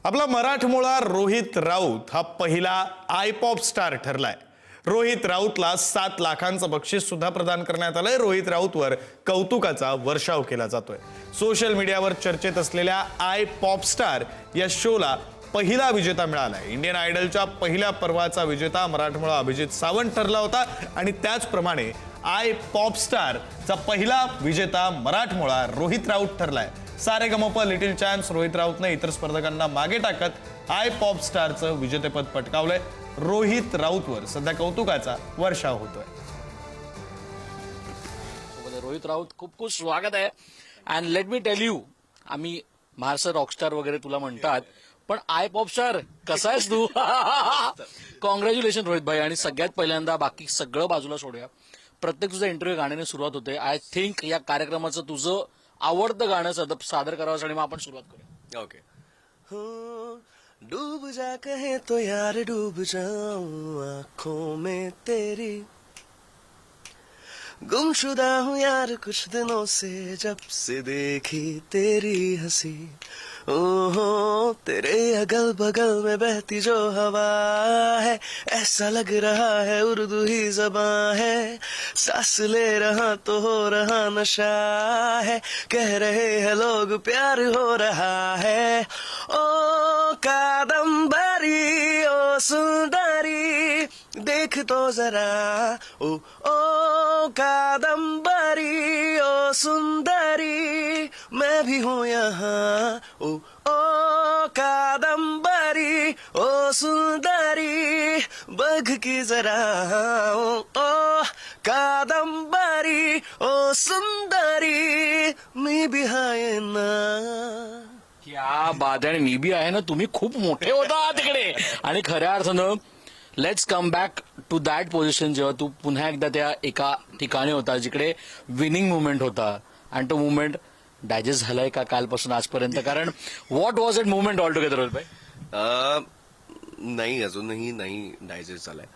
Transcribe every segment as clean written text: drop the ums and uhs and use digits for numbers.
आपला मराठमोळा रोहित राऊत हा पहिला आयपॉप स्टार ठरलाय. रोहित राऊतला 7 लाखांचं बक्षीस सुद्धा प्रदान करण्यात आलंय. रोहित राऊतवर कौतुकाचा वर्षाव केला जातोय. सोशल मीडियावर चर्चेत असलेल्या आय पॉप स्टार या शोला पहिला विजेता मिळालाय. इंडियन आयडलच्या पहिल्या पर्वाचा विजेता मराठमोळा अभिजित सावंत ठरला होता आणि त्याचप्रमाणे आय पॉप स्टारचा पहिला विजेता मराठमोळा रोहित राऊत ठरलाय. सारेगमप लिटिल चॅम्प्स रोहित राऊतने इतर स्पर्धकांना मागे टाकत आय पॉप स्टारचं विजेतेपद पटकावलंय. रोहित राऊतवर सध्या कौतुकाचा वर्षाव होतोय. रोहित राऊत खूप खूप स्वागत आहे. And let me tell you, आम्ही महाराष्ट्र रॉकस्टार वगैरे तुला म्हणतात, पण आय पॉप स्टार कसा आहेस तू? कॉंग्रॅच्युलेशन रोहित भाई. आणि सगळ्यात पहिल्यांदा बाकी सगळं बाजूला सोडूया, प्रत्येक तुझा इंटरव्ह्यू गाण्याने सुरुवात होते. आय थिंक या कार्यक्रमाचं तुझं आवडतं गाणं सादर करावं आणि मग आपण सुरुवात करूया. ओके. डूब जा कहे तो यार डूब जाऊं आंखों में तेरी, गुमशुदा हूँ यार कुछ दिनों से जब से देखी तेरी हंसी. ओहो तेरे अगल बगल में बहती जो हवा है, ऐसा लग रहा है उर्दू ही ज़बान है. सांस ले रहा तो हो रहा नशा है, कह रहे हैं लोग प्यार हो रहा है. ओ कादम्बरी ओ सुंदरी देख तो जरा, ओ ओ कादम्बरी ओ सुंदरी मैं भी हूँ यहाँ. ओ ओ कादम्बरी ओ सुंदरी बघ की जरा, ओ कादम्बरी ओ सुंदरी मी भी आहे ना. क्या बात आहे. आणि मी बी आहे ना, तुम्ही खूप मोठे होता तिकडे. आणि खऱ्या अर्थानं let's come back to that position, जेव्हा तू पुन्हा एकदा त्या एका ठिकाणी होता जिकडे विनिंग मुवमेंट होता. आणि तो मुवमेंट डायजेस्ट झालाय का कालपासून आजपर्यंत? कारण what was it movement all together भाई? नाही, अजूनही नाही डायजेस्ट झालाय.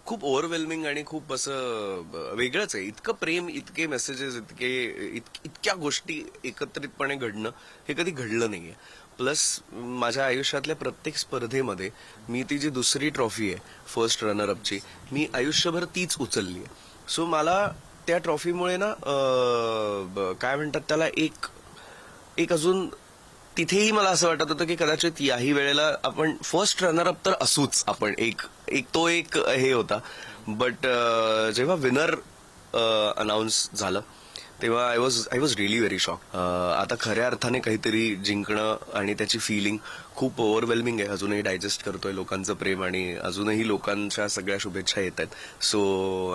खूप ओव्हरवेल्मिंग आणि खूप असं वेगळंच आहे. इतकं प्रेम, इतके मेसेजेस, इतक्या गोष्टी एकत्रितपणे घडणं हे कधी घडलं नाहीये. प्लस माझ्या आयुष्यातल्या प्रत्येक स्पर्धेमध्ये मी ती जी दुसरी ट्रॉफी आहे फर्स्ट रनरअपची, मी आयुष्यभर तीच उचलली आहे. सो मला त्या ट्रॉफीमुळे ना काय म्हणतात त्याला, एक अजून तिथेही मला असं वाटत होतं की कदाचित याही वेळेला आपण फर्स्ट रनरअप तर असूच आपण, तो एक हे होता. बट जेव्हा विनर अनाऊन्स झालं तेव्हा I was really very shock. आता खऱ्या अर्थाने काहीतरी जिंकणं आणि त्याची फिलिंग खूप ओव्हरवेल्मिंग आहे. अजूनही डायजेस्ट करतोय लोकांचं प्रेम आणि अजूनही लोकांच्या सगळ्या शुभेच्छा येत आहेत. So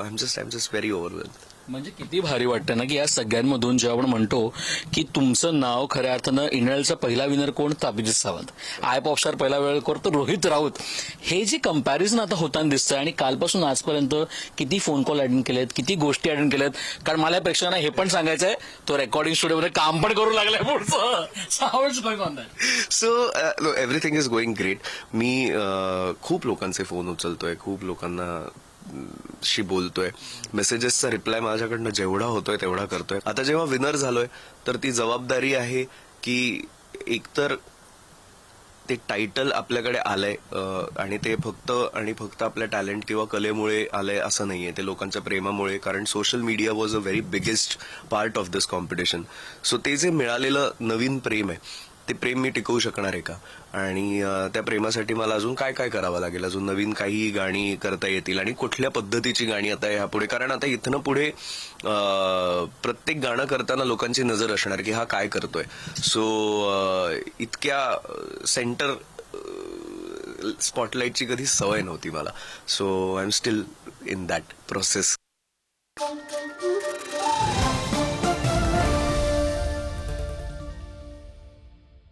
I am just very overwhelmed. म्हणजे किती भारी वाटतं ना की या सगळ्यांमधून जेव्हा आपण म्हणतो की तुमचं नाव खऱ्या अर्थानं इंडियनचा पहिला विनर कोण तर Abhijit Sawant, I pop star पहिला वेळ करतो रोहित राऊत, हे जे कंपॅरिझन आता होताना दिसतंय. आणि कालपासून आजपर्यंत किती फोन कॉल अटेंड केलेत, किती गोष्टी अटेंड केल्यात. कारण मला प्रेक्षकांना हे पण सांगायचंय, तो रेकॉर्डिंग स्टुडिओमध्ये काम पण करू लागलाय पुढचं. So everything is going great. मी खूप लोकांचे फोन उचलतोय, खूप लोकांना शी बोलतोय. मेसेजेसचा रिप्लाय माझ्याकडनं जेवढा होतोय तेवढा करतोय. आता जेव्हा विनर झालोय तर ती जबाबदारी आहे की एकतर ते टायटल आपल्याकडे आलंय आणि ते फक्त आपल्या टॅलेंट किंवा कलेमुळे आलंय असं नाहीये, ते लोकांच्या प्रेमामुळे. कारण social media was a very biggest part of this competition. So ते जे मिळालेलं नवीन प्रेम आहे ते प्रेम मी टिकवू शकणार आहे का? आणि त्या प्रेमासाठी मला अजून काय काय करावं लागेल, अजून नवीन काही गाणी करता येतील आणि कुठल्या पद्धतीची गाणी आता ह्यापुढे. कारण आता इथनं पुढे प्रत्येक गाणं करताना लोकांची नजर असणार की हा काय करतोय. सो इतक्या सेंटर स्पॉटलाईटची कधी सवय नव्हती मला. So I am still in that process.